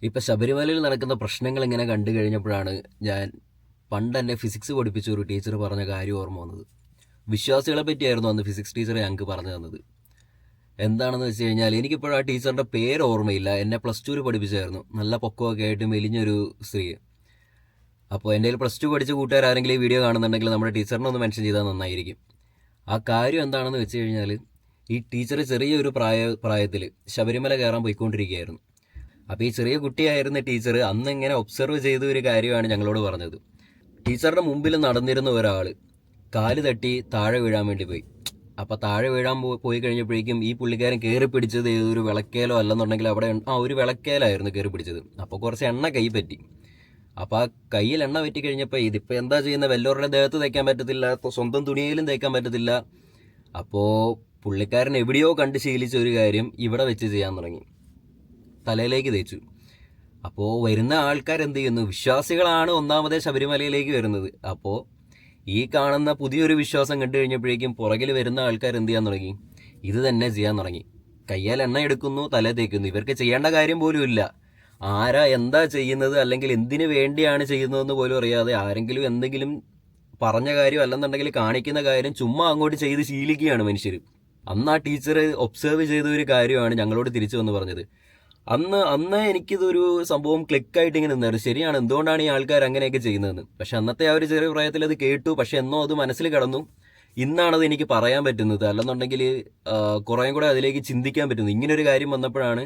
ഇപ്പം ശബരിമലയിൽ നടക്കുന്ന പ്രശ്നങ്ങൾ ഇങ്ങനെ കണ്ടു കഴിഞ്ഞപ്പോഴാണ് ഞാൻ പണ്ട് എന്നെ ഫിസിക്സ് പഠിപ്പിച്ച ഒരു ടീച്ചർ പറഞ്ഞ കാര്യം ഓർമ്മ വന്നത്. വിശ്വാസികളെ പറ്റിയായിരുന്നു അന്ന് ഫിസിക്സ് ടീച്ചറെ ഞങ്ങൾക്ക് പറഞ്ഞു തന്നത്. എന്താണെന്ന് വെച്ച് കഴിഞ്ഞാൽ എനിക്കിപ്പോഴും ആ ടീച്ചറിൻ്റെ പേര് ഓർമ്മയില്ല. എന്നെ പ്ലസ് ടുവിൽ പഠിപ്പിച്ചായിരുന്നു. നല്ല പൊക്കമൊക്കെ ആയിട്ട് മെലിഞ്ഞൊരു സ്ത്രീ. അപ്പോൾ എൻ്റെ പ്ലസ് ടു പഠിച്ച കൂട്ടുകാരെങ്കിലും ഈ വീഡിയോ കാണുന്നുണ്ടെങ്കിൽ നമ്മുടെ ടീച്ചറിനെ ഒന്ന് മെൻഷൻ ചെയ്താൽ നന്നായിരിക്കും. ആ കാര്യം എന്താണെന്ന് വെച്ച് കഴിഞ്ഞാൽ, ഈ ടീച്ചർ ചെറിയൊരു പ്രായത്തിൽ ശബരിമല കയറാൻ പോയിക്കൊണ്ടിരിക്കുകയായിരുന്നു. അപ്പോൾ ഈ ചെറിയ കുട്ടിയായിരുന്ന ടീച്ചർ അന്ന് ഇങ്ങനെ ഒബ്സർവ് ചെയ്ത ഒരു കാര്യമാണ് ഞങ്ങളോട് പറഞ്ഞത്. ടീച്ചറുടെ മുമ്പിൽ നടന്നിരുന്ന ഒരാൾ കാല് തട്ടി താഴെ വീഴാൻ വേണ്ടി പോയി. അപ്പോൾ താഴെ വീഴാൻ പോയി കഴിഞ്ഞപ്പോഴേക്കും ഈ പുള്ളിക്കാരൻ കയറി പിടിച്ചത് ഏതൊരു വിളക്കേലോ അല്ലെന്നുണ്ടെങ്കിൽ അവിടെ ഒരു വിളക്കേലായിരുന്നു കയറി പിടിച്ചത്. അപ്പോൾ കുറച്ച് എണ്ണ കൈ പറ്റി. അപ്പോൾ ആ കയ്യിൽ എണ്ണ പറ്റി കഴിഞ്ഞപ്പോൾ ഇതിപ്പോൾ എന്താ ചെയ്യുന്നത്, വല്ലവരുടെ ദേഹത്ത് തേക്കാൻ പറ്റത്തില്ല, സ്വന്തം തുണിയിലും തേക്കാൻ പറ്റത്തില്ല. അപ്പോൾ പുള്ളിക്കാരൻ എവിടെയോ കണ്ട് ശീലിച്ച ഒരു കാര്യം ഇവിടെ വെച്ച് ചെയ്യാൻ തുടങ്ങി. തലയിലേക്ക് തേച്ചു. അപ്പോൾ വരുന്ന ആൾക്കാർ എന്ത് ചെയ്യുന്നു, വിശ്വാസികളാണ് ഒന്നാമതേ ശബരിമലയിലേക്ക് വരുന്നത്. അപ്പോൾ ഈ കാണുന്ന പുതിയൊരു വിശ്വാസം കണ്ടു കഴിഞ്ഞപ്പോഴേക്കും പുറകിൽ വരുന്ന ആൾക്കാർ എന്ത് ചെയ്യാൻ തുടങ്ങി, ഇത് തന്നെ ചെയ്യാൻ തുടങ്ങി. കയ്യാൽ എണ്ണ എടുക്കുന്നു, തല തേക്കുന്നു. ഇവർക്ക് ചെയ്യേണ്ട കാര്യം പോലും ഇല്ല. ആരാ എന്താ ചെയ്യുന്നത് അല്ലെങ്കിൽ എന്തിനു വേണ്ടിയാണ് ചെയ്യുന്നതെന്ന് പോലും അറിയാതെ ആരെങ്കിലും എന്തെങ്കിലും പറഞ്ഞ കാര്യം അല്ലെന്നുണ്ടെങ്കിൽ കാണിക്കുന്ന കാര്യം ചുമ്മാ അങ്ങോട്ട് ചെയ്ത് ശീലിക്കുകയാണ് മനുഷ്യർ. അന്ന് ആ ടീച്ചർ ഒബ്സർവ് ചെയ്ത ഒരു കാര്യമാണ് ഞങ്ങളോട് തിരിച്ചു വന്ന് പറഞ്ഞത്. അന്ന് എനിക്കിതൊരു സംഭവം ക്ലിക്കായിട്ട് ഇങ്ങനെ നിന്നായിരുന്നു. ശരിയാണ്, എന്തുകൊണ്ടാണ് ഈ ആൾക്കാർ അങ്ങനെയൊക്കെ ചെയ്യുന്നതെന്ന്. പക്ഷെ അന്നത്തെ ആ ഒരു ചെറിയ പ്രായത്തിൽ അത് കേട്ടു. പക്ഷെ എന്നോ അത് മനസ്സിൽ കടന്നു. ഇന്നാണത് എനിക്ക് പറയാൻ പറ്റുന്നത്, അല്ലെന്നുണ്ടെങ്കിൽ കുറേയും കൂടെ അതിലേക്ക് ചിന്തിക്കാൻ പറ്റുന്നത്. ഇങ്ങനൊരു കാര്യം വന്നപ്പോഴാണ്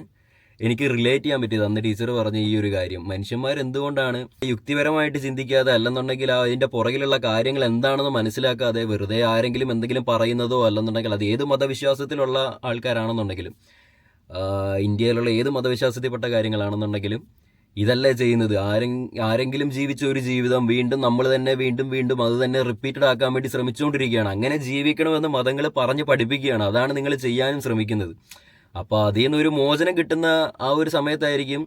എനിക്ക് റിലേറ്റ് ചെയ്യാൻ പറ്റിയത്. അന്ന് ടീച്ചർ പറഞ്ഞ ഈ ഒരു കാര്യം, മനുഷ്യന്മാർ എന്തുകൊണ്ടാണ് യുക്തിപരമായിട്ട് ചിന്തിക്കാതെ അല്ലെന്നുണ്ടെങ്കിൽ അതിൻ്റെ പുറകിലുള്ള കാര്യങ്ങൾ എന്താണെന്ന് മനസ്സിലാക്കാതെ വെറുതെ ആരെങ്കിലും എന്തെങ്കിലും പറയുന്നതോ അല്ലെന്നുണ്ടെങ്കിൽ അത് ഏത് മതവിശ്വാസത്തിലുള്ള ആൾക്കാരാണെന്നുണ്ടെങ്കിലും, ഇന്ത്യയിലുള്ള ഏത് മതവിശ്വാസത്തിൽപ്പെട്ട കാര്യങ്ങളാണെന്നുണ്ടെങ്കിലും ഇതല്ലേ ചെയ്യുന്നത്. ആരെങ്കിലും ജീവിച്ച ഒരു ജീവിതം വീണ്ടും നമ്മൾ തന്നെ വീണ്ടും വീണ്ടും അത് തന്നെ റിപ്പീറ്റഡ് ആക്കാൻ വേണ്ടി ശ്രമിച്ചുകൊണ്ടിരിക്കുകയാണ്. അങ്ങനെ ജീവിക്കണമെന്ന് മതങ്ങൾ പറഞ്ഞ് പഠിപ്പിക്കുകയാണ്. അതാണ് നിങ്ങൾ ചെയ്യാനും ശ്രമിക്കുന്നത്. അപ്പോൾ അതിൽ നിന്നൊരു മോചനം കിട്ടുന്ന ആ ഒരു സമയത്തായിരിക്കും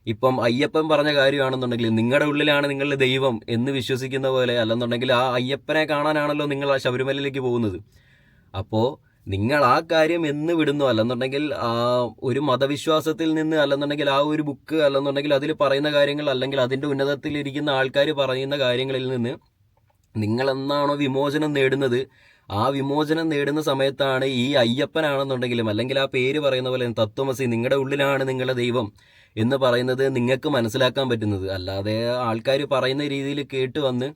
ഇപ്പം അയ്യപ്പൻ പറഞ്ഞ കാര്യമാണെന്നുണ്ടെങ്കിൽ നിങ്ങളുടെ ഉള്ളിലാണ് നിങ്ങളുടെ ദൈവം എന്ന് വിശ്വസിക്കുന്ന പോലെ, അല്ലെന്നുണ്ടെങ്കിൽ ആ അയ്യപ്പനെ കാണാനാണല്ലോ നിങ്ങൾ ആ ശബരിമലയിലേക്ക് പോകുന്നത്. അപ്പോൾ നിങ്ങൾ ആ കാര്യം എന്ന് വിടുന്നു, അല്ലെന്നുണ്ടെങ്കിൽ ആ ഒരു മതവിശ്വാസത്തിൽ നിന്ന്, അല്ലെന്നുണ്ടെങ്കിൽ ആ ഒരു ബുക്ക്, അല്ലെന്നുണ്ടെങ്കിൽ അതിൽ പറയുന്ന കാര്യങ്ങൾ, അല്ലെങ്കിൽ അതിൻ്റെ ഉന്നതത്തിലിരിക്കുന്ന ആൾക്കാർ പറയുന്ന കാര്യങ്ങളിൽ നിന്ന് നിങ്ങൾ എന്നാണോ വിമോചനം നേടുന്നത്, ആ വിമോചനം നേടുന്ന സമയത്താണ് ഈ അയ്യപ്പനാണെന്നുണ്ടെങ്കിലും അല്ലെങ്കിൽ ആ പേര് പറയുന്ന പോലെ തത്വമസി, നിങ്ങളുടെ ഉള്ളിലാണ് നിങ്ങളുടെ ദൈവം എന്ന് പറയുന്നത് നിങ്ങൾക്ക് മനസ്സിലാക്കാൻ പറ്റുന്നത്. അല്ലാതെ ആൾക്കാർ പറയുന്ന രീതിയിൽ കേട്ട് വന്ന്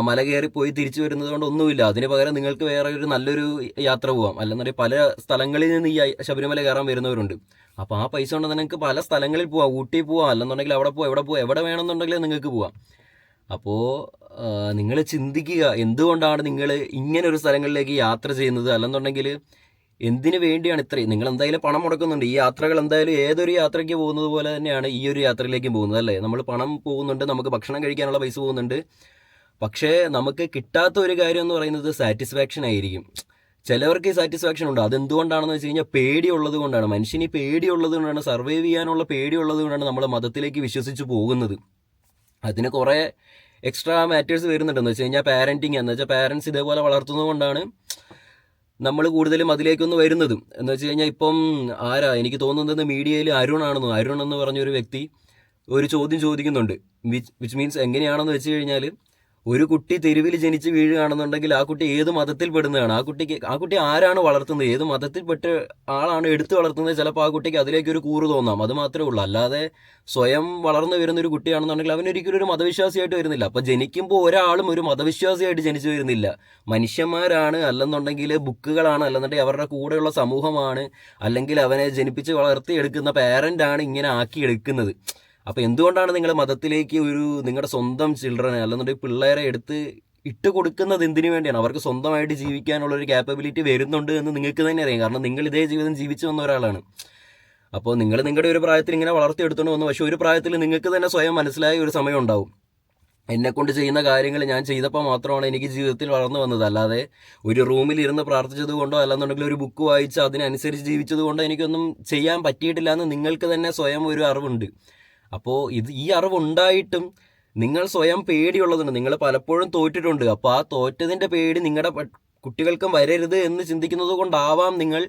മല കയറി പോയി തിരിച്ചു വരുന്നത് കൊണ്ടൊന്നുമില്ല. അതിന് പകരം നിങ്ങൾക്ക് വേറെ ഒരു നല്ലൊരു യാത്ര പോവാം. അല്ലെന്നുണ്ടെങ്കിൽ പല സ്ഥലങ്ങളിൽ നിന്ന് ഈ ശബരിമല കയറാൻ വരുന്നവരുണ്ട്. അപ്പോൾ ആ പൈസ കൊണ്ട് നിങ്ങൾക്ക് പല സ്ഥലങ്ങളിൽ പോവാം. ഊട്ടി പോവാം, അല്ലെന്നുണ്ടെങ്കിൽ അവിടെ പോവാം, എവിടെ വേണമെന്നുണ്ടെങ്കിൽ നിങ്ങൾക്ക് പോവാം. അപ്പോൾ നിങ്ങൾ ചിന്തിക്കുക, എന്തുകൊണ്ടാണ് നിങ്ങൾ ഇങ്ങനെ ഒരു സ്ഥലങ്ങളിലേക്ക് യാത്ര ചെയ്യുന്നത്, അല്ലെന്നുണ്ടെങ്കിൽ എന്തിനു വേണ്ടിയാണ് ഇത്രയും. നിങ്ങൾ എന്തായാലും പണം മുടക്കുന്നുണ്ട്. ഈ യാത്രകൾ എന്തായാലും ഏതൊരു യാത്രയ്ക്ക് പോകുന്നത് പോലെ തന്നെയാണ് ഈ ഒരു യാത്രയിലേക്കും പോകുന്നത്, അല്ലേ? നമ്മൾ പണം പോകുന്നുണ്ട്, നമുക്ക് ഭക്ഷണം കഴിക്കാനുള്ള പൈസ പോകുന്നുണ്ട്. പക്ഷേ നമുക്ക് കിട്ടാത്ത ഒരു കാര്യം എന്ന് പറയുന്നത് സാറ്റിസ്ഫാക്ഷൻ ആയിരിക്കും. ചിലവർക്ക് ഈ സാറ്റിസ്ഫാക്ഷൻ ഉണ്ട്. അതെന്തുകൊണ്ടാണെന്ന് വെച്ച് കഴിഞ്ഞാൽ പേടിയുള്ളത് കൊണ്ടാണ്. മനുഷ്യന് ഈ പേടിയുള്ളത് കൊണ്ടാണ്, സർവൈവ് ചെയ്യാനുള്ള പേടിയുള്ളത് കൊണ്ടാണ് നമ്മൾ മതത്തിലേക്ക് വിശ്വസിച്ച് പോകുന്നത്. അതിന് കുറേ എക്സ്ട്രാ മാറ്റേഴ്സ് വരുന്നുണ്ടെന്ന് വെച്ച് കഴിഞ്ഞാൽ പാരൻറ്റിങ് എന്ന് വെച്ചാൽ പാരൻസ് ഇതേപോലെ വളർത്തുന്നത് കൊണ്ടാണ് നമ്മൾ കൂടുതലും അതിലേക്കൊന്ന് വരുന്നത്. എന്ന് വെച്ച് കഴിഞ്ഞാൽ ഇപ്പം എനിക്ക് തോന്നുന്നത് മീഡിയയിൽ അരുൺ എന്ന് പറഞ്ഞൊരു വ്യക്തി ഒരു ചോദ്യം ചോദിക്കുന്നുണ്ട്. വിച്ച് മീൻസ് എങ്ങനെയാണെന്ന് വെച്ച് കഴിഞ്ഞാൽ, ഒരു കുട്ടി തെരുവിൽ ജനിച്ച് വീഴുകയാണെന്നുണ്ടെങ്കിൽ ആ കുട്ടി ഏത് മതത്തിൽ പെടുന്നതാണ്, ആ കുട്ടി ആരാണ് വളർത്തുന്നത്, ഏത് മതത്തിൽപ്പെട്ട ആളാണ് എടുത്തു വളർത്തുന്നത്, ചിലപ്പോൾ ആ കുട്ടിക്ക് അതിലേക്ക് ഒരു കൂറ് തോന്നാം. അത് മാത്രമേ ഉള്ളൂ. അല്ലാതെ സ്വയം വളർന്നു വരുന്ന ഒരു കുട്ടിയാണെന്നുണ്ടെങ്കിൽ അവനൊരിക്കലും ഒരു മതവിശ്വാസിയായിട്ട് വരുന്നില്ല. അപ്പം ജനിക്കുമ്പോൾ ഒരാളും ഒരു മതവിശ്വാസിയായിട്ട് ജനിച്ചു വരുന്നില്ല. മനുഷ്യന്മാരാണ്, അല്ലെന്നുണ്ടെങ്കിൽ ബുക്കുകളാണ്, അല്ലെന്നുണ്ടെങ്കിൽ അവരുടെ കൂടെയുള്ള സമൂഹമാണ്, അല്ലെങ്കിൽ അവനെ ജനിപ്പിച്ച് വളർത്തിയെടുക്കുന്ന പാരൻ്റാണ് ഇങ്ങനെ ആക്കിയെടുക്കുന്നത്. അപ്പോൾ എന്തുകൊണ്ടാണ് നിങ്ങൾ മതത്തിലേക്ക് നിങ്ങളുടെ സ്വന്തം ചിൽഡ്രനെ, അല്ലെന്നുണ്ടെങ്കിൽ പിള്ളേരെ ഇട്ട് കൊടുക്കുന്നത് എന്തിനു വേണ്ടിയാണ്? അവർക്ക് സ്വന്തമായിട്ട് ജീവിക്കാനുള്ളൊരു ക്യാപ്പബിലിറ്റി വരുന്നുണ്ട് എന്ന് നിങ്ങൾക്ക് തന്നെ അറിയാം. കാരണം നിങ്ങൾ ഇതേ ജീവിതം ജീവിച്ചു വന്ന ഒരാളാണ്. അപ്പോൾ നിങ്ങൾ നിങ്ങളുടെ ഒരു പ്രായത്തിൽ ഇങ്ങനെ വളർത്തിയെടുത്തുകൊണ്ട് വന്നു. പക്ഷേ ഒരു പ്രായത്തിൽ നിങ്ങൾക്ക് തന്നെ സ്വയം മനസ്സിലായ ഒരു സമയം ഉണ്ടാവും, എന്നെക്കൊണ്ട് ചെയ്യുന്ന കാര്യങ്ങൾ ഞാൻ ചെയ്തപ്പോൾ മാത്രമാണ് എനിക്ക് ജീവിതത്തിൽ വളർന്നു വന്നത്. അല്ലാതെ ഒരു റൂമിൽ ഇരുന്ന് പ്രാർത്ഥിച്ചത് കൊണ്ടോ അല്ലെന്നുണ്ടെങ്കിൽ ഒരു ബുക്ക് വായിച്ച് അതിനനുസരിച്ച് ജീവിച്ചത് കൊണ്ടോ എനിക്കൊന്നും ചെയ്യാൻ പറ്റിയിട്ടില്ല എന്ന് നിങ്ങൾക്ക് തന്നെ സ്വയം ഒരു അറിവുണ്ട്. അപ്പോൾ ഈ അറിവുണ്ടായിട്ടും നിങ്ങൾ സ്വയം പേടിയുള്ളതുണ്ട്. നിങ്ങൾ പലപ്പോഴും തോറ്റിട്ടുണ്ട്. അപ്പോൾ ആ തോറ്റതിൻ്റെ പേടി നിങ്ങളുടെ കുട്ടികൾക്കും വരരുത് എന്ന് ചിന്തിക്കുന്നത് കൊണ്ടാവാം നിങ്ങൾ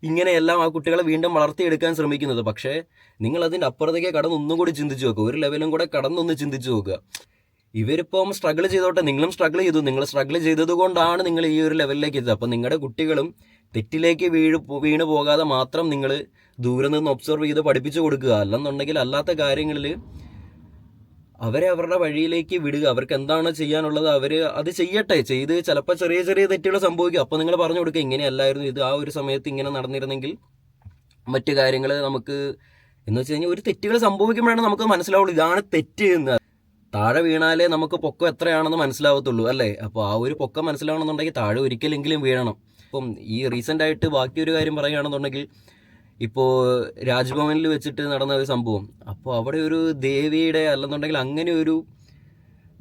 ഇങ്ങനെയെല്ലാം ആ കുട്ടികളെ വീണ്ടും വളർത്തിയെടുക്കാൻ ശ്രമിക്കുന്നത്. പക്ഷേ നിങ്ങൾ അതിൻ്റെ അപ്പുറത്തേക്ക് കടന്ന് ഒന്നും കൂടി ചിന്തിച്ച് നോക്കുക, ഒരു ലെവലും കൂടെ കടന്നൊന്ന് ചിന്തിച്ച് നോക്കുക. ഇവരിപ്പം സ്ട്രഗിൾ ചെയ്തോട്ടെ, നിങ്ങളും സ്ട്രഗിൾ ചെയ്തു. നിങ്ങൾ സ്ട്രഗിൾ ചെയ്തത് കൊണ്ടാണ് നിങ്ങൾ ഈ ഒരു ലെവലിലേക്ക് എത്തിയത്. അപ്പം നിങ്ങളുടെ കുട്ടികളും തെറ്റിലേക്ക് വീണ് പോകാതെ മാത്രം നിങ്ങൾ ദൂരെ നിന്ന് ഒബ്സർവ് ചെയ്ത് പഠിപ്പിച്ചു കൊടുക്കുക. അല്ലെന്നുണ്ടെങ്കിൽ അല്ലാത്ത കാര്യങ്ങളിൽ അവരെ അവരുടെ വഴിയിലേക്ക് വിടുക. അവർക്ക് എന്താണ് ചെയ്യാനുള്ളത് അവർ അത് ചെയ്യട്ടെ. ചെയ്ത് ചിലപ്പോൾ ചെറിയ ചെറിയ തെറ്റുകൾ സംഭവിക്കും. അപ്പോൾ നിങ്ങൾ പറഞ്ഞു കൊടുക്കുക, ഇങ്ങനെയല്ലായിരുന്നു ഇത്, ആ ഒരു സമയത്ത് ഇങ്ങനെ നടന്നിരുന്നെങ്കിൽ മറ്റു കാര്യങ്ങൾ നമുക്ക് എന്ന് വെച്ച് കഴിഞ്ഞാൽ ഒരു തെറ്റുകൾ സംഭവിക്കുമ്പോഴാണ് നമുക്ക് മനസ്സിലാവുള്ളൂ ഇതാണ് തെറ്റ് എന്ന്. താഴെ വീണാലേ നമുക്ക് പൊക്കം എത്രയാണെന്ന് മനസ്സിലാവത്തുള്ളൂ അല്ലേ? അപ്പോൾ ആ ഒരു പൊക്കം മനസ്സിലാവണമെന്നുണ്ടെങ്കിൽ താഴെ ഒരിക്കലെങ്കിലും വീഴണം. ഇപ്പം ഈ റീസെൻ്റ് ആയിട്ട് ബാക്കിയൊരു കാര്യം പറയുകയാണെന്നുണ്ടെങ്കിൽ, ഇപ്പോൾ രാജ്ഭവനിൽ വെച്ചിട്ട് നടന്ന ഒരു സംഭവം. അപ്പോൾ അവിടെ ഒരു ദേവിയുടെ അല്ലെന്നുണ്ടെങ്കിൽ അങ്ങനെ ഒരു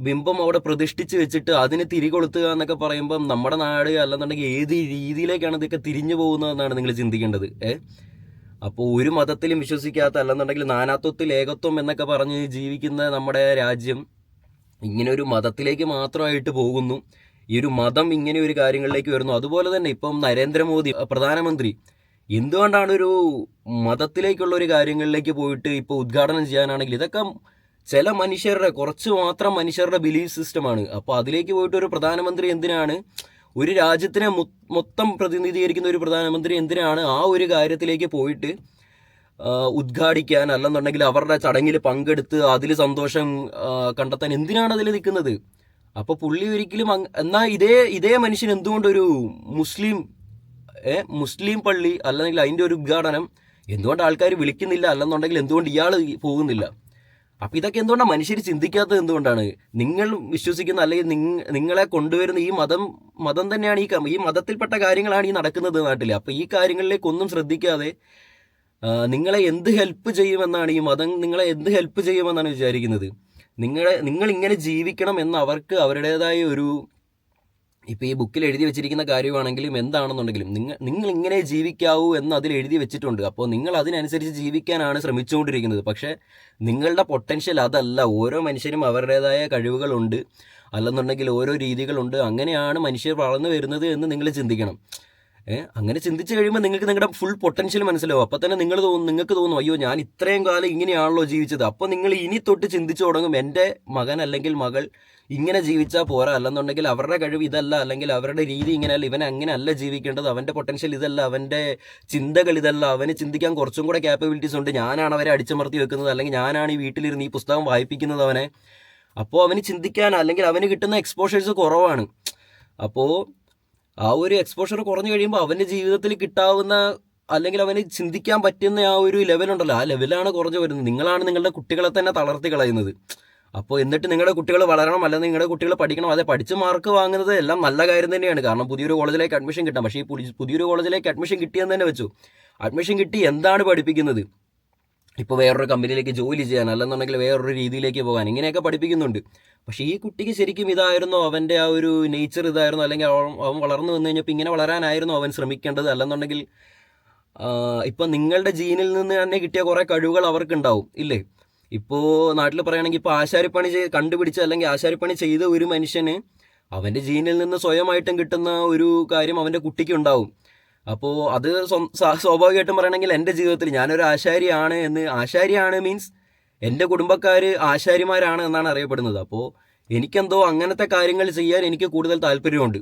ബിംബം അവിടെ പ്രതിഷ്ഠിച്ച് വെച്ചിട്ട് അതിന് തിരികൊളുത്തുക എന്നൊക്കെ പറയുമ്പം നമ്മുടെ നാട് അല്ലെന്നുണ്ടെങ്കിൽ ഏത് രീതിയിലേക്കാണ് ഇതൊക്കെ തിരിഞ്ഞു പോകുന്നതെന്നാണ് നിങ്ങൾ ചിന്തിക്കേണ്ടത്. അപ്പോൾ ഒരു മതത്തിലും വിശ്വസിക്കാത്ത അല്ലെന്നുണ്ടെങ്കിൽ നാനാത്വത്തിൽ ഏകത്വം എന്നൊക്കെ പറഞ്ഞ് ജീവിക്കുന്ന നമ്മുടെ രാജ്യം ഇങ്ങനെ ഒരു മതത്തിലേക്ക് മാത്രമായിട്ട് പോകുന്നു. ഈ ഒരു മതം ഇങ്ങനെ ഒരു കാര്യങ്ങളിലേക്ക് വരുന്നു. അതുപോലെ തന്നെ ഇപ്പം നരേന്ദ്രമോദി പ്രധാനമന്ത്രി എന്തുകൊണ്ടാണ് ഒരു മതത്തിലേക്കുള്ള ഒരു കാര്യങ്ങളിലേക്ക് പോയിട്ട് ഇപ്പോൾ ഉദ്ഘാടനം ചെയ്യാനാണെങ്കിൽ ഇതൊക്കെ ചില മനുഷ്യരുടെ കുറച്ച് മാത്രം മനുഷ്യരുടെ ബിലീഫ് സിസ്റ്റമാണ്. അപ്പോൾ അതിലേക്ക് പോയിട്ട് ഒരു പ്രധാനമന്ത്രി എന്തിനാണ്, ഒരു രാജ്യത്തിനെ മൊത്തം പ്രതിനിധീകരിക്കുന്ന ഒരു പ്രധാനമന്ത്രി എന്തിനാണ് ആ ഒരു കാര്യത്തിലേക്ക് പോയിട്ട് ഉദ്ഘാടിക്കാൻ അല്ലെന്നുണ്ടെങ്കിൽ അവരുടെ ചടങ്ങിൽ പങ്കെടുത്ത് അതിൽ സന്തോഷം കണ്ടെത്താൻ എന്തിനാണ് അതിൽ നിൽക്കുന്നത്? അപ്പോൾ പുള്ളി ഒരിക്കലും എന്നാൽ ഇതേ മനുഷ്യൻ എന്തുകൊണ്ടൊരു മുസ്ലിം പള്ളി അല്ലെങ്കിൽ അതിൻ്റെ ഒരു ഉദ്ഘാടനം എന്തുകൊണ്ട് ആൾക്കാർ വിളിക്കുന്നില്ല, അല്ലെന്നുണ്ടെങ്കിൽ എന്തുകൊണ്ട് ഇയാൾ പോകുന്നില്ല? അപ്പം ഇതൊക്കെ എന്തുകൊണ്ടാണ് മനുഷ്യർ ചിന്തിക്കാത്തത്? എന്തുകൊണ്ടാണ് നിങ്ങൾ വിശ്വസിക്കുന്ന അല്ലെങ്കിൽ നിങ്ങളെ കൊണ്ടുവരുന്ന ഈ മതം തന്നെയാണ് ഈ മതത്തിൽപ്പെട്ട കാര്യങ്ങളാണ് ഈ നടക്കുന്നത് നാട്ടിൽ. അപ്പം ഈ കാര്യങ്ങളിലേക്കൊന്നും ശ്രദ്ധിക്കാതെ നിങ്ങളെ എന്ത് ഹെൽപ്പ് ചെയ്യുമെന്നാണ് ഈ മതം നിങ്ങളെ എന്ത് ഹെൽപ്പ് ചെയ്യുമെന്നാണ് വിചാരിക്കുന്നത്? നിങ്ങൾ ഇങ്ങനെ ജീവിക്കണം എന്ന് അവർക്ക് അവരുടേതായ ഒരു, ഇപ്പോൾ ഈ ബുക്കിൽ എഴുതി വെച്ചിരിക്കുന്ന കാര്യമാണെങ്കിലും എന്താണെന്നുണ്ടെങ്കിലും നിങ്ങൾ ഇങ്ങനെ ജീവിക്കാവൂ എന്ന് അതിൽ എഴുതി വെച്ചിട്ടുണ്ട്. അപ്പോൾ നിങ്ങൾ അതിനനുസരിച്ച് ജീവിക്കാനാണ് ശ്രമിച്ചുകൊണ്ടിരിക്കുന്നത്. പക്ഷേ നിങ്ങളുടെ പൊട്ടൻഷ്യൽ അതല്ല. ഓരോ മനുഷ്യരും അവരുടേതായ കഴിവുകളുണ്ട്, അല്ലെന്നുണ്ടെങ്കിൽ ഓരോ രീതികളുണ്ട്. അങ്ങനെയാണ് മനുഷ്യർ വളർന്നു വരുന്നത് എന്ന് നിങ്ങൾ ചിന്തിക്കണം. അങ്ങനെ ചിന്തിച്ച് കഴിയുമ്പോൾ നിങ്ങൾക്ക് നിങ്ങളുടെ ഫുൾ പൊട്ടൻഷ്യൽ മനസ്സിലാവും. അപ്പോൾ തന്നെ നിങ്ങൾക്ക് തോന്നും, അയ്യോ ഞാൻ ഇത്രയും കാലം ഇങ്ങനെയാണല്ലോ ജീവിച്ചത്. അപ്പോൾ നിങ്ങൾ ഇനി തൊട്ട് ചിന്തിച്ചു തുടങ്ങും, എൻ്റെ മകൻ അല്ലെങ്കിൽ മകൾ ഇങ്ങനെ ജീവിച്ചാൽ പോരാ, അല്ലെന്നുണ്ടെങ്കിൽ അവരുടെ കഴിവ് ഇതല്ല, അല്ലെങ്കിൽ അവരുടെ രീതി ഇങ്ങനെയല്ല, ഇവൻ അങ്ങനെ അല്ല ജീവിക്കേണ്ടത്, അവൻ്റെ പൊട്ടൻഷ്യൽ ഇതല്ല, അവൻ്റെ ചിന്തകൾ ഇതല്ല, അവന് ചിന്തിക്കാൻ കുറച്ചും കൂടെ ക്യാപ്പബിലിറ്റീസ് ഉണ്ട്, ഞാനാണ് അവരെ അടിച്ചമർത്തി വെക്കുന്നത്, അല്ലെങ്കിൽ ഞാനാണ് ഈ വീട്ടിലിരുന്ന് ഈ പുസ്തകം വായിപ്പിക്കുന്നത് അവനെ. അപ്പോൾ അവന് ചിന്തിക്കാൻ അല്ലെങ്കിൽ അവന് കിട്ടുന്ന എക്സ്പോഷേഴ്സ് കുറവാണ്. അപ്പോൾ ആ ഒരു എക്സ്പോഷർ കുറഞ്ഞു കഴിയുമ്പോൾ അവൻ്റെ ജീവിതത്തിൽ കിട്ടാവുന്ന അല്ലെങ്കിൽ അവന് ചിന്തിക്കാൻ പറ്റുന്ന ആ ഒരു ലെവലുണ്ടല്ലോ, ആ ലെവലാണ് കുറഞ്ഞു വരുന്നത്. നിങ്ങളാണ് നിങ്ങളുടെ കുട്ടികളെ തന്നെ തളർത്തി കളയുന്നത്. അപ്പോൾ എന്നിട്ട് നിങ്ങളുടെ കുട്ടികൾ വളരണം, അല്ലെങ്കിൽ നിങ്ങളുടെ കുട്ടികൾ പഠിക്കണം. അതെ, പഠിച്ച് മാർക്ക് വാങ്ങുന്നത് എല്ലാം നല്ല കാര്യം തന്നെയാണ്, കാരണം പുതിയൊരു കോളേജിലേക്ക് അഡ്മിഷൻ കിട്ടാം. പക്ഷേ ഈ പുതിയൊരു കോളേജിലേക്ക് അഡ്മിഷൻ കിട്ടിയെന്ന് തന്നെ വെച്ചു, അഡ്മിഷൻ കിട്ടി എന്താണ് പഠിപ്പിക്കുന്നത്? ഇപ്പോൾ വേറൊരു കമ്പനിയിലേക്ക് ജോലി ചെയ്യാൻ, അല്ലെന്നുണ്ടെങ്കിൽ വേറൊരു രീതിയിലേക്ക് പോകാൻ, ഇങ്ങനെയൊക്കെ പഠിപ്പിക്കുന്നുണ്ട്. പക്ഷേ ഈ കുട്ടിക്ക് ശരിക്കും ഇതായിരുന്നു അവൻ്റെ ആ ഒരു നേച്ചർ, ഇതായിരുന്നു, അല്ലെങ്കിൽ അവൻ വളർന്നു വന്നു കഴിഞ്ഞപ്പോൾ ഇങ്ങനെ വളരാനായിരുന്നു അവൻ ശ്രമിക്കേണ്ടത്. അല്ലെന്നുണ്ടെങ്കിൽ ഇപ്പം നിങ്ങളുടെ ജീനിൽ നിന്ന് തന്നെ കിട്ടിയ കുറേ കഴിവുകൾ അവർക്കുണ്ടാവും ഇല്ലേ? ഇപ്പോൾ നാട്ടിൽ പറയുകയാണെങ്കിൽ ഇപ്പോൾ ആശാരിപ്പണി കണ്ടുപിടിച്ച അല്ലെങ്കിൽ ആശാരിപ്പണി ചെയ്ത ഒരു മനുഷ്യന് അവൻ്റെ ജീനിൽ നിന്ന് സ്വയമായിട്ടും കിട്ടുന്ന ഒരു കാര്യം അവൻ്റെ കുട്ടിക്ക് ഉണ്ടാവും. അപ്പോൾ അത് സ്വാഭാവികമായിട്ടും പറയണമെങ്കിൽ എൻ്റെ ജീവിതത്തിൽ ഞാനൊരു ആശാരിയാണ് മീൻസ് എൻ്റെ കുടുംബക്കാർ ആശാരിമാരാണ് എന്നാണ് അറിയപ്പെടുന്നത്. അപ്പോൾ എനിക്കെന്തോ അങ്ങനത്തെ കാര്യങ്ങൾ ചെയ്യാൻ എനിക്ക് കൂടുതൽ താല്പര്യമുണ്ട്.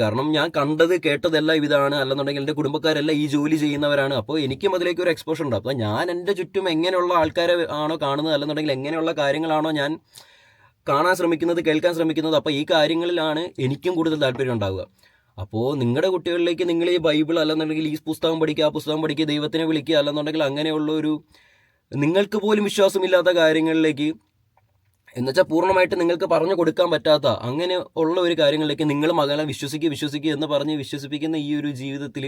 കാരണം ഞാൻ കണ്ടത് കേട്ടതെല്ലാം ഇതാണ്, അല്ലെന്നുണ്ടെങ്കിൽ എൻ്റെ കുടുംബക്കാരെല്ലാം ഈ ജോലി ചെയ്യുന്നവരാണ്. അപ്പോൾ എനിക്കും അതിലേക്ക് ഒരു എക്സ്പോഷർ ഉണ്ട്. അപ്പോൾ ഞാൻ എൻ്റെ ചുറ്റും എങ്ങനെയുള്ള ആൾക്കാരെ ആണോ കാണുന്നത്, അല്ലെന്നുണ്ടെങ്കിൽ എങ്ങനെയുള്ള കാര്യങ്ങളാണോ ഞാൻ കാണാൻ ശ്രമിക്കുന്നത്, കേൾക്കാൻ ശ്രമിക്കുന്നത്, അപ്പോൾ ഈ കാര്യങ്ങളിലാണ് എനിക്കും കൂടുതൽ താല്പര്യം ഉണ്ടാവുക. അപ്പോൾ നിങ്ങളുടെ കുട്ടികളിലേക്ക് നിങ്ങൾ ഈ ബൈബിൾ അല്ലെന്നുണ്ടെങ്കിൽ ഈ പുസ്തകം പഠിക്കുക, ആ പുസ്തകം പഠിക്കുക, ദൈവത്തിനെ വിളിക്കുക, അല്ലെന്നുണ്ടെങ്കിൽ അങ്ങനെയുള്ള ഒരു നിങ്ങൾക്ക് പോലും വിശ്വാസമില്ലാത്ത കാര്യങ്ങളിലേക്ക്, എന്നുവെച്ചാൽ പൂർണ്ണമായിട്ട് നിങ്ങൾക്ക് പറഞ്ഞു കൊടുക്കാൻ പറ്റാത്ത അങ്ങനെ ഉള്ള ഒരു കാര്യങ്ങളിലേക്ക് നിങ്ങൾ മകളെ വിശ്വസിക്കുക എന്ന് പറഞ്ഞ് വിശ്വസിപ്പിക്കുന്ന ഈ ഒരു ജീവിതത്തിൽ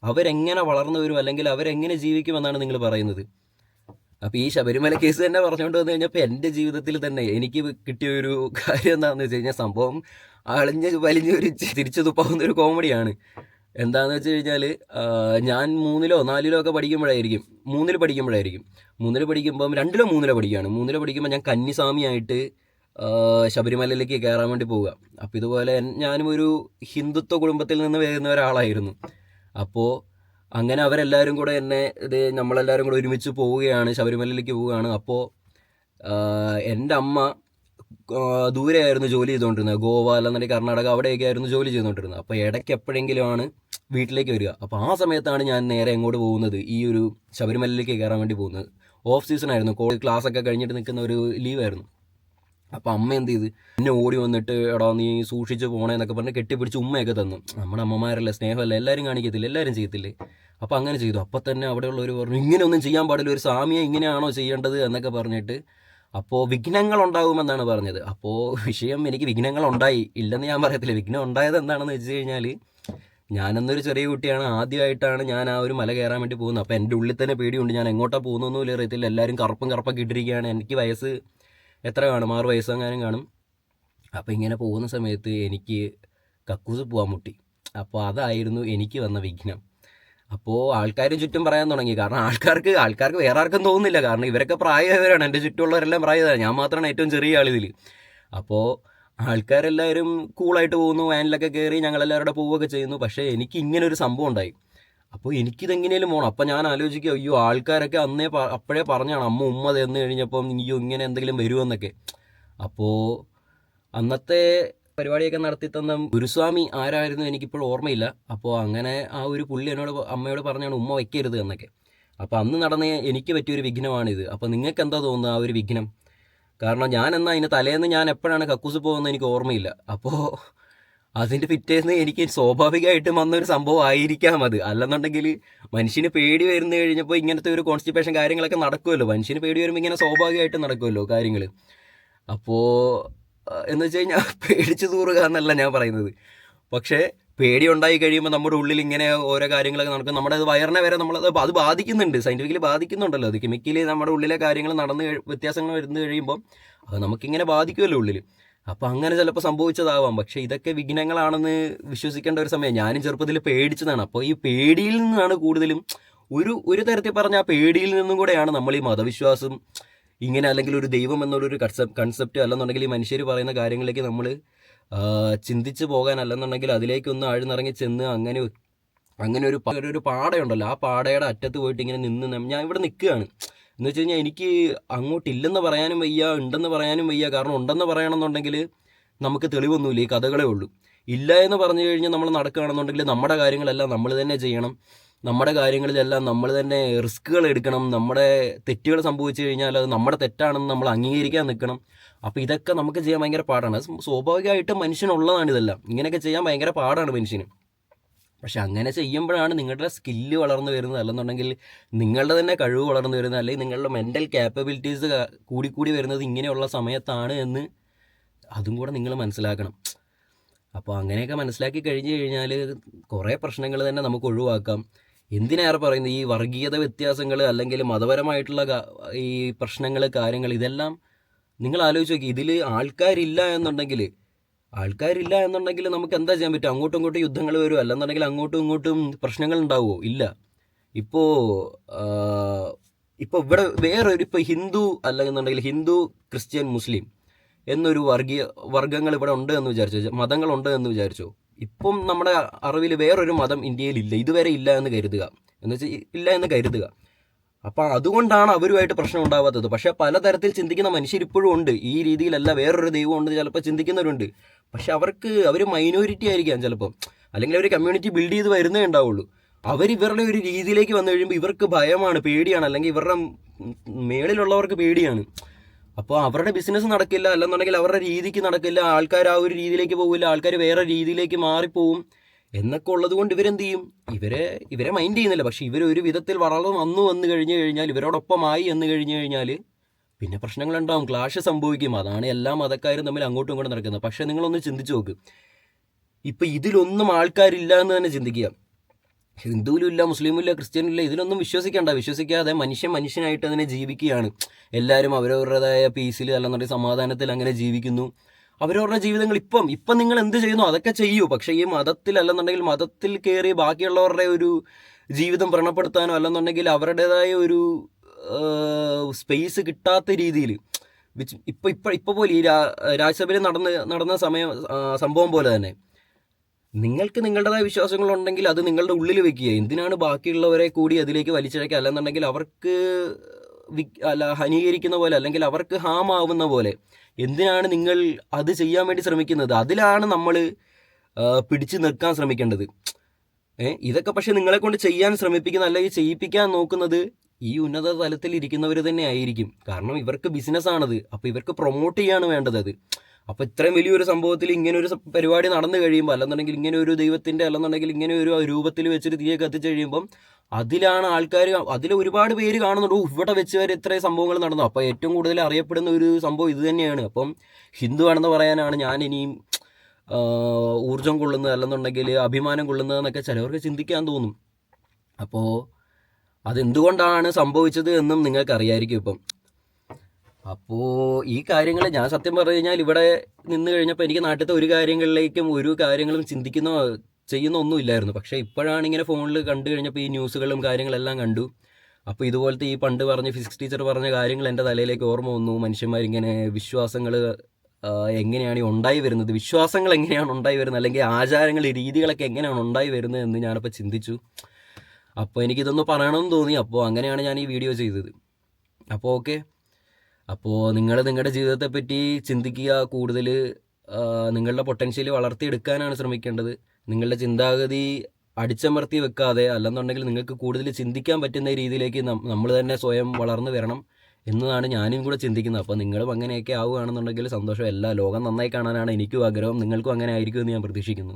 അവരെങ്ങനെ വളർന്നു വരും, അല്ലെങ്കിൽ അവരെങ്ങനെ ജീവിക്കുമെന്നാണ് നിങ്ങൾ പറയുന്നത്? അപ്പോൾ ഈ ശബരിമല കേസ് തന്നെ പറഞ്ഞുകൊണ്ട് വന്നു കഴിഞ്ഞപ്പോൾ എൻ്റെ ജീവിതത്തിൽ തന്നെ എനിക്ക് കിട്ടിയ ഒരു കാര്യം എന്താണെന്ന് വെച്ച് കഴിഞ്ഞാൽ, സംഭവം വലിഞ്ഞൊരു തിരിച്ചു തുപ്പാവുന്ന ഒരു കോമഡിയാണ്. എന്താണെന്ന് വെച്ച് കഴിഞ്ഞാൽ, ഞാൻ 3-ോ 4-ലോ ഒക്കെ പഠിക്കുമ്പോഴായിരിക്കും, 3-ൽ പഠിക്കുമ്പോഴായിരിക്കും, 3-ൽ പഠിക്കുമ്പം 2-ലോ 3-ലോ പഠിക്കുകയാണ്. 3-ൽ പഠിക്കുമ്പോൾ ഞാൻ കന്നിസ്വാമിയായിട്ട് ശബരിമലയിലേക്ക് കയറാൻ വേണ്ടി പോവുക. അപ്പോൾ ഇതുപോലെ ഞാനും ഒരു ഹിന്ദുത്വ കുടുംബത്തിൽ നിന്ന് വരുന്ന ഒരാളായിരുന്നു. അപ്പോൾ അങ്ങനെ അവരെല്ലാവരും കൂടെ എന്നെ നമ്മളെല്ലാവരും കൂടെ ഒരുമിച്ച് പോവുകയാണ്, ശബരിമലയിലേക്ക് പോവുകയാണ്. അപ്പോൾ എൻ്റെ അമ്മ ദൂരെയായിരുന്നു ജോലി ചെയ്തുകൊണ്ടിരുന്നത്, ഗോവ അല്ലെന്നുണ്ടെങ്കിൽ കർണാടക അവിടെയൊക്കെ ആയിരുന്നു ജോലി ചെയ്തുകൊണ്ടിരുന്നത്. അപ്പോൾ ഇടയ്ക്ക് എപ്പോഴെങ്കിലുമാണ് വീട്ടിലേക്ക് വരിക. അപ്പോൾ ആ സമയത്താണ് ഞാൻ നേരെ എങ്ങോട്ട് പോകുന്നത്, ഈ ഒരു ശബരിമലയിലേക്ക് കയറാൻ വേണ്ടി പോകുന്നത്. ഓഫ് സീസൺ ആയിരുന്നു, ക്ലാസ് ഒക്കെ കഴിഞ്ഞിട്ട് നിൽക്കുന്ന ഒരു ലീവായിരുന്നു. അപ്പോൾ അമ്മ എന്ത് ചെയ്ത് എന്നെ ഓടി വന്നിട്ട് എടാ നീ സൂക്ഷിച്ച് പോണേന്നൊക്കെ പറഞ്ഞ് കെട്ടിപ്പിടിച്ച് ഉമ്മയൊക്കെ തന്നു. നമ്മുടെ അമ്മമാരല്ലേ, സ്നേഹമല്ലേ, എല്ലാവരും കാണിക്കത്തില്ല, എല്ലാവരും ചെയ്യത്തില്ലേ. അപ്പോൾ അങ്ങനെ ചെയ്തു. അപ്പോൾ തന്നെ അവിടെയുള്ളവർ പറഞ്ഞു ഇങ്ങനെയൊന്നും ചെയ്യാൻ പാടില്ല, ഒരു സ്വാമിയെ ഇങ്ങനെയാണോ ചെയ്യേണ്ടത് എന്നൊക്കെ പറഞ്ഞിട്ട്. അപ്പോൾ വിഘ്നങ്ങൾ ഉണ്ടാകുമെന്നാണ് പറഞ്ഞത്. അപ്പോൾ വിഷയം എനിക്ക് വിഘ്നങ്ങൾ ഉണ്ടായി, ഇല്ലെന്ന് ഞാൻ പറയത്തില്ല. വിഘ്നം ഉണ്ടായത് എന്താണെന്ന് വെച്ച് കഴിഞ്ഞാൽ, ഞാനെന്നൊരു ചെറിയ കുട്ടിയാണ്, ആദ്യമായിട്ടാണ് ഞാൻ ആ ഒരു മല കയറാൻ വേണ്ടി പോകുന്നത്. അപ്പോൾ എൻ്റെ ഉള്ളിൽ തന്നെ പേടിയുണ്ട്, ഞാൻ എങ്ങോട്ടാണ് പോകുന്നതെന്ന് പോലും അറിയത്തില്ല. എല്ലാവരും കറുപ്പൊക്കെ ഇട്ടിരിക്കുകയാണ്. എനിക്ക് വയസ്സ് എത്ര കാണും, 6 വയസ്സെങ്ങാനും കാണും. അപ്പോൾ ഇങ്ങനെ പോകുന്ന സമയത്ത് എനിക്ക് കക്കൂസ് പോകാൻ മുട്ടി. അപ്പോൾ അതായിരുന്നു എനിക്ക് വന്ന വിഘ്നം. അപ്പോൾ ആൾക്കാരും ചുറ്റും പറയാൻ തുടങ്ങി. കാരണം ആൾക്കാർക്ക് വേറെ ആർക്കും തോന്നുന്നില്ല, കാരണം ഇവരൊക്കെ പ്രായമായവരാണ്, എൻ്റെ ചുറ്റുമുള്ളവരെല്ലാം പ്രായമായവരാണ്, ഞാൻ മാത്രമാണ് ഏറ്റവും ചെറിയ ആളിതിൽ. അപ്പോൾ ആൾക്കാരെല്ലാവരും കൂളായിട്ട് പോകുന്നു, വാനിലൊക്കെ കയറി ഞങ്ങളെല്ലാവരുടെ പോവുകയൊക്കെ ചെയ്യുന്നു. പക്ഷേ എനിക്ക് ഇങ്ങനെ ഒരു സംഭവം ഉണ്ടായി. അപ്പോൾ എനിക്കിതെങ്ങനെയും പോകണം. അപ്പം ഞാൻ ആലോചിക്കുക, അയ്യോ ആൾക്കാരൊക്കെ അപ്പോഴേ പറഞ്ഞാണ്, ഉമ്മ തന്നു കഴിഞ്ഞപ്പം അയ്യോ ഇങ്ങനെ എന്തെങ്കിലും വരുമെന്നൊക്കെ. അപ്പോൾ അന്നത്തെ പരിപാടിയൊക്കെ നടത്തി തന്ന ഗുരുസ്വാമി ആരായിരുന്നു എനിക്കിപ്പോൾ ഓർമ്മയില്ല. അപ്പോൾ അങ്ങനെ ആ ഒരു പുള്ളി അമ്മയോട് പറഞ്ഞാണ് ഉമ്മ വയ്ക്കരുത് എന്നൊക്കെ. അപ്പോൾ അന്ന് നടന്ന എനിക്ക് പറ്റിയൊരു വിഘ്നമാണിത്. അപ്പോൾ നിങ്ങൾക്ക് എന്താ തോന്നുന്നത് ആ ഒരു വിഘ്നം? കാരണം അതിന് തലേന്ന് ഞാൻ എപ്പോഴാണ് കക്കൂസ് പോകുന്നത് എനിക്ക് ഓർമ്മയില്ല. അപ്പോൾ അതിൻ്റെ പിറ്റേന്ന് എനിക്ക് സ്വാഭാവികമായിട്ടും വന്നൊരു സംഭവം ആയിരിക്കാം അത്. അല്ലെന്നുണ്ടെങ്കിൽ മനുഷ്യന് പേടി വരുന്നു കഴിഞ്ഞപ്പോൾ ഇങ്ങനത്തെ ഒരു കോൺസ്റ്റിപ്പേഷൻ കാര്യങ്ങളൊക്കെ നടക്കുമല്ലോ. മനുഷ്യന് പേടി വരുമ്പോൾ ഇങ്ങനെ സ്വാഭാവികമായിട്ട് നടക്കുമല്ലോ കാര്യങ്ങൾ. അപ്പോൾ എന്ന് വെച്ച് കഴിഞ്ഞാൽ പേടിച്ച് തൂറുക എന്നല്ല ഞാൻ പറയുന്നത്. പക്ഷേ പേടി ഉണ്ടായി കഴിയുമ്പോൾ നമ്മുടെ ഉള്ളിൽ ഇങ്ങനെ ഓരോ കാര്യങ്ങളൊക്കെ നടക്കും. നമ്മുടെ വയറിനെ വരെ അത് ബാധിക്കുന്നുണ്ട്, സയൻറ്റിഫിക്കലി ബാധിക്കുന്നുണ്ടല്ലോ. അത് കെമിക്കലി നമ്മുടെ ഉള്ളിലെ കാര്യങ്ങൾ വ്യത്യാസങ്ങൾ വരുന്നു കഴിയുമ്പോൾ അത് നമുക്കിങ്ങനെ ബാധിക്കുമല്ലോ ഉള്ളിൽ. അപ്പോൾ അങ്ങനെ ചിലപ്പോൾ സംഭവിച്ചതാവാം. പക്ഷേ ഇതൊക്കെ വിഘ്നങ്ങളാണെന്ന് വിശ്വസിക്കേണ്ട ഒരു സമയം. ഞാനും ചെറുപ്പത്തിൽ പേടിച്ചതാണ്. അപ്പോൾ ഈ പേടിയിൽ നിന്നാണ് കൂടുതലും ഒരു തരത്തിൽ പറഞ്ഞാൽ ആ പേടിയിൽ നിന്നും കൂടെയാണ് നമ്മൾ ഈ മതവിശ്വാസം ഇങ്ങനെ, അല്ലെങ്കിൽ ഒരു ദൈവം എന്നുള്ളൊരു കൺസെപ്റ്റ്, അല്ലെന്നുണ്ടെങ്കിൽ ഈ മനുഷ്യർ പറയുന്ന കാര്യങ്ങളിലേക്ക് നമ്മൾ ചിന്തിച്ച് പോകാൻ, അല്ലെന്നുണ്ടെങ്കിൽ അതിലേക്കൊന്ന് ആഴ്ന്നിറങ്ങി ചെന്ന് അങ്ങനെ ഒരു പാടയുണ്ടല്ലോ, ആ പാടയുടെ അറ്റത്ത് പോയിട്ട് ഇങ്ങനെ ഞാൻ ഇവിടെ നിൽക്കുകയാണ്. എന്ന് വെച്ച് കഴിഞ്ഞാൽ എനിക്ക് അങ്ങോട്ടില്ലെന്ന് പറയാനും വയ്യ, ഉണ്ടെന്ന് പറയാനും വയ്യ. കാരണം ഉണ്ടെന്ന് പറയണമെന്നുണ്ടെങ്കിൽ നമുക്ക് തെളിവൊന്നുമില്ല, ഈ കഥകളേ ഉള്ളൂ. ഇല്ല എന്ന് പറഞ്ഞു കഴിഞ്ഞാൽ നമ്മൾ നടക്കുകയാണെന്നുണ്ടെങ്കിൽ നമ്മുടെ കാര്യങ്ങളെല്ലാം നമ്മൾ തന്നെ ചെയ്യണം, നമ്മുടെ കാര്യങ്ങളിലെല്ലാം നമ്മൾ തന്നെ റിസ്ക്കുകൾ എടുക്കണം. നമ്മുടെ തെറ്റുകൾ സംഭവിച്ചു കഴിഞ്ഞാൽ അത് നമ്മുടെ തെറ്റാണെന്ന് നമ്മൾ അംഗീകരിക്കാൻ നിൽക്കണം. അപ്പോൾ ഇതൊക്കെ നമുക്ക് ചെയ്യാൻ ഭയങ്കര പാടാണ്. സ്വാഭാവികമായിട്ടും മനുഷ്യനുള്ളതാണ് ഇതെല്ലാം. ഇങ്ങനെയൊക്കെ ചെയ്യാൻ ഭയങ്കര പാടാണ് മനുഷ്യന്. പക്ഷെ അങ്ങനെ ചെയ്യുമ്പോഴാണ് നിങ്ങളുടെ സ്കില്ല് വളർന്നു വരുന്നത്, അല്ലെന്നുണ്ടെങ്കിൽ നിങ്ങളുടെ തന്നെ കഴിവ് വളർന്നു വരുന്നത്, അല്ലെങ്കിൽ നിങ്ങളുടെ മെൻ്റൽ ക്യാപ്പബിലിറ്റീസ് കൂടി വരുന്നത് ഇങ്ങനെയുള്ള സമയത്താണ് എന്ന് അതും കൂടെ നിങ്ങൾ മനസ്സിലാക്കണം. അപ്പോൾ അങ്ങനെയൊക്കെ മനസ്സിലാക്കി കഴിഞ്ഞ് കഴിഞ്ഞാൽ കുറേ പ്രശ്നങ്ങൾ തന്നെ നമുക്ക് ഒഴിവാക്കാം. എന്തിനേറെ പറയുന്നത്, ഈ വർഗീയത വ്യത്യാസങ്ങൾ അല്ലെങ്കിൽ മതപരമായിട്ടുള്ള ഈ പ്രശ്നങ്ങൾ, കാര്യങ്ങൾ, ഇതെല്ലാം നിങ്ങൾ ആലോചിച്ച് നോക്കി. ഇതിൽ ആൾക്കാരില്ല എന്നുണ്ടെങ്കിൽ നമുക്ക് എന്താ ചെയ്യാൻ പറ്റും? അങ്ങോട്ടും ഇങ്ങോട്ടും യുദ്ധങ്ങൾ വരും, അല്ലെന്നുണ്ടെങ്കിൽ അങ്ങോട്ടും ഇങ്ങോട്ടും പ്രശ്നങ്ങൾ ഉണ്ടാവുമോ? ഇല്ല. ഇപ്പോൾ ഇവിടെ ഇപ്പോൾ ഹിന്ദു അല്ലെന്നുണ്ടെങ്കിൽ ഹിന്ദു, ക്രിസ്ത്യൻ, മുസ്ലിം എന്നൊരു വർഗ്ഗങ്ങൾ ഇവിടെ ഉണ്ട് എന്ന് വിചാരിച്ചോ, മതങ്ങളുണ്ട് എന്ന് വിചാരിച്ചോ. ഇപ്പം നമ്മുടെ അറിവിൽ വേറൊരു മതം ഇന്ത്യയിലില്ല, ഇതുവരെ ഇല്ല എന്ന് കരുതുക. അപ്പം അതുകൊണ്ടാണ് അവരുമായിട്ട് പ്രശ്നം ഉണ്ടാവാത്തത്. പക്ഷേ പലതരത്തിൽ ചിന്തിക്കുന്ന മനുഷ്യർ ഇപ്പോഴും ഉണ്ട്. ഈ രീതിയിലല്ല, വേറൊരു ദൈവം ഉണ്ട് ചിലപ്പോൾ ചിന്തിക്കുന്നവരുണ്ട്. പക്ഷെ അവർ മൈനോറിറ്റി ആയിരിക്കാം ചിലപ്പം, അല്ലെങ്കിൽ അവർ കമ്മ്യൂണിറ്റി ബിൽഡ് ചെയ്ത് വരുന്നേ ഉണ്ടാവുള്ളൂ. ഇവരുടെ ഒരു രീതിയിലേക്ക് വന്നു കഴിയുമ്പോൾ ഇവർക്ക് ഭയമാണ്, പേടിയാണ്, അല്ലെങ്കിൽ ഇവരുടെ മേളിലുള്ളവർക്ക് പേടിയാണ്. അപ്പോൾ അവരുടെ ബിസിനസ് നടക്കില്ല, അല്ലെന്നുണ്ടെങ്കിൽ അവരുടെ രീതിക്ക് നടക്കില്ല, ആൾക്കാർ ആ ഒരു രീതിയിലേക്ക് പോകില്ല, ആൾക്കാർ വേറെ രീതിയിലേക്ക് മാറിപ്പോവും എന്നൊക്കെ ഉള്ളത് കൊണ്ട് ഇവരെന്ത് ചെയ്യും? ഇവരെ മൈൻഡ് ചെയ്യുന്നില്ല. പക്ഷെ ഇവരൊരു വിധത്തിൽ വന്നു കഴിഞ്ഞു കഴിഞ്ഞാൽ, ഇവരോടൊപ്പമായി എന്ന് കഴിഞ്ഞു കഴിഞ്ഞാൽ പിന്നെ പ്രശ്നങ്ങളുണ്ടാവും, ക്ലാഷ് സംഭവിക്കും. അതാണ് എല്ലാ മതക്കാരും തമ്മിൽ അങ്ങോട്ടും ഇങ്ങോട്ടും നടക്കുന്നത്. പക്ഷെ നിങ്ങളൊന്ന് ചിന്തിച്ചു നോക്ക്, ഇപ്പം ഇതിലൊന്നും ആൾക്കാരില്ല എന്ന് തന്നെ ചിന്തിക്കുക. ഹിന്ദുവിലും ഇല്ല, മുസ്ലിമിലും ഇല്ല, ക്രിസ്ത്യനും ഇല്ല, ഇതിലൊന്നും വിശ്വസിക്കാതെ മനുഷ്യനായിട്ട് അതിനെ ജീവിക്കുകയാണ്. എല്ലാവരും അവരവരുടേതായ പീസിൽ, അല്ലെന്നുണ്ടെങ്കിൽ സമാധാനത്തിൽ അങ്ങനെ ജീവിക്കുന്നു. അവരവരുടെ ജീവിതങ്ങൾ ഇപ്പം നിങ്ങൾ എന്ത് ചെയ്യുന്നു അതൊക്കെ ചെയ്യൂ. പക്ഷേ ഈ അല്ലെന്നുണ്ടെങ്കിൽ മതത്തിൽ കയറി ബാക്കിയുള്ളവരുടെ ഒരു ജീവിതം വ്രണപ്പെടുത്താനോ, അല്ലെന്നുണ്ടെങ്കിൽ അവരുടേതായ ഒരു സ്പേസ് കിട്ടാത്ത രീതിയിൽ ഇപ്പോൾ പോലെ ഈ രാജ്യസഭയിൽ നടന്ന സംഭവം പോലെ തന്നെ നിങ്ങൾക്ക് നിങ്ങളുടേതായ വിശ്വാസങ്ങളുണ്ടെങ്കിൽ അത് നിങ്ങളുടെ ഉള്ളിൽ വെക്കുക. എന്തിനാണ് ബാക്കിയുള്ളവരെ കൂടി അതിലേക്ക് വലിച്ചിഴക്കുക? അല്ലെന്നുണ്ടെങ്കിൽ അവർക്ക് ഹാനികരിക്കുന്ന പോലെ, അല്ലെങ്കിൽ അവർക്ക് ഹാം ആവുന്ന പോലെ എന്തിനാണ് നിങ്ങൾ അത് ചെയ്യാൻ വേണ്ടി ശ്രമിക്കുന്നത്? അതിലാണ് നമ്മൾ പിടിച്ചു നിൽക്കാൻ ശ്രമിക്കേണ്ടത്. ഇതൊക്കെ പക്ഷെ നിങ്ങളെ കൊണ്ട് ചെയ്യാൻ ശ്രമിപ്പിക്കുന്ന, അല്ലെങ്കിൽ ചെയ്യിപ്പിക്കാൻ നോക്കുന്നത് ഈ ഉന്നത തലത്തിൽ ഇരിക്കുന്നവർ തന്നെ ആയിരിക്കും. കാരണം ഇവർക്ക് ബിസിനസ്സാണത്. അപ്പോൾ ഇവർക്ക് പ്രൊമോട്ട് ചെയ്യാണ് വേണ്ടത് അത്. അപ്പോൾ ഇത്രയും വലിയൊരു സംഭവത്തിൽ ഇങ്ങനെ ഒരു പരിപാടി നടന്നു കഴിയുമ്പോൾ, അല്ലെന്നുണ്ടെങ്കിൽ ഇങ്ങനെ ഒരു ദൈവത്തിൻ്റെ, അല്ലെന്നുണ്ടെങ്കിൽ ഇങ്ങനെ ഒരു രൂപത്തിൽ വെച്ചൊരു തീയെ കത്തിച്ച് കഴിയുമ്പം അതിലാണ് ആൾക്കാർ, അതിൽ ഒരുപാട് പേര് കാണുന്നുണ്ട്. ഇവിടെ വെച്ച് വരെ ഇത്രയും സംഭവങ്ങൾ നടന്നു. അപ്പോൾ ഏറ്റവും കൂടുതൽ അറിയപ്പെടുന്ന ഒരു സംഭവം ഇത് തന്നെയാണ്. അപ്പം ഹിന്ദു ആണെന്ന് പറയാനാണ് ഞാൻ ഇനിയും ഊർജം കൊള്ളുന്നത്, അല്ലെന്നുണ്ടെങ്കിൽ അഭിമാനം കൊള്ളുന്നതെന്നൊക്കെ ചിലവർക്ക് ചിന്തിക്കാൻ തോന്നും. അപ്പോൾ അതെന്തുകൊണ്ടാണ് സംഭവിച്ചത് എന്നും നിങ്ങൾക്കറിയായിരിക്കും ഇപ്പം. അപ്പോൾ ഈ കാര്യങ്ങൾ ഞാൻ സത്യം പറഞ്ഞു കഴിഞ്ഞാൽ ഇവിടെ നിന്ന് കഴിഞ്ഞപ്പോൾ എനിക്ക് നാട്ടിലത്തെ ഒരു കാര്യങ്ങളും ചെയ്യുന്ന ഒന്നുമില്ലായിരുന്നു. പക്ഷേ ഇപ്പോഴാണ് ഇങ്ങനെ ഫോണിൽ കണ്ടു കഴിഞ്ഞപ്പോൾ ഈ ന്യൂസുകളും കാര്യങ്ങളെല്ലാം കണ്ടു. അപ്പോൾ ഇതുപോലത്തെ ഈ പണ്ട് പറഞ്ഞ ഫിസിക്സ് ടീച്ചർ പറഞ്ഞ കാര്യങ്ങൾ എൻ്റെ തലയിലേക്ക് ഓർമ്മ വന്നു. മനുഷ്യന്മാരിങ്ങനെ വിശ്വാസങ്ങൾ എങ്ങനെയാണ് ഉണ്ടായി വരുന്നത്, വിശ്വാസങ്ങൾ എങ്ങനെയാണ് ഉണ്ടായി വരുന്നത്, അല്ലെങ്കിൽ ആചാരങ്ങൾ, രീതികളൊക്കെ എങ്ങനെയാണ് ഉണ്ടായി വരുന്നത് എന്ന് ഞാനപ്പോൾ ചിന്തിച്ചു. അപ്പോൾ എനിക്കിതൊന്ന് പറയണമെന്ന് തോന്നി. അപ്പോൾ അങ്ങനെയാണ് ഞാൻ ഈ വീഡിയോ ചെയ്തത്. അപ്പോൾ ഓക്കെ, അപ്പോൾ നിങ്ങൾ നിങ്ങളുടെ ജീവിതത്തെപ്പറ്റി ചിന്തിക്കുക. കൂടുതൽ നിങ്ങളുടെ പൊട്ടൻഷ്യൽ വളർത്തിയെടുക്കാനാണ് ശ്രമിക്കേണ്ടത്. നിങ്ങളുടെ ചിന്താഗതി അടിച്ചമർത്തി വെക്കാതെ, അല്ലെന്നുണ്ടെങ്കിൽ നിങ്ങൾക്ക് കൂടുതൽ ചിന്തിക്കാൻ പറ്റുന്ന രീതിയിലേക്ക് നമ്മൾ തന്നെ സ്വയം വളർന്നു വരണം എന്നതാണ് ഞാനും കൂടെ ചിന്തിക്കുന്നത്. അപ്പോൾ നിങ്ങളും അങ്ങനെയൊക്കെ ആവുകയാണെന്നുണ്ടെങ്കിൽ സന്തോഷം. ലോകം നന്നായി കാണാനാണ് എനിക്കും ആഗ്രഹം. നിങ്ങൾക്കും അങ്ങനെ ആയിരിക്കുമെന്ന് ഞാൻ പ്രതീക്ഷിക്കുന്നു.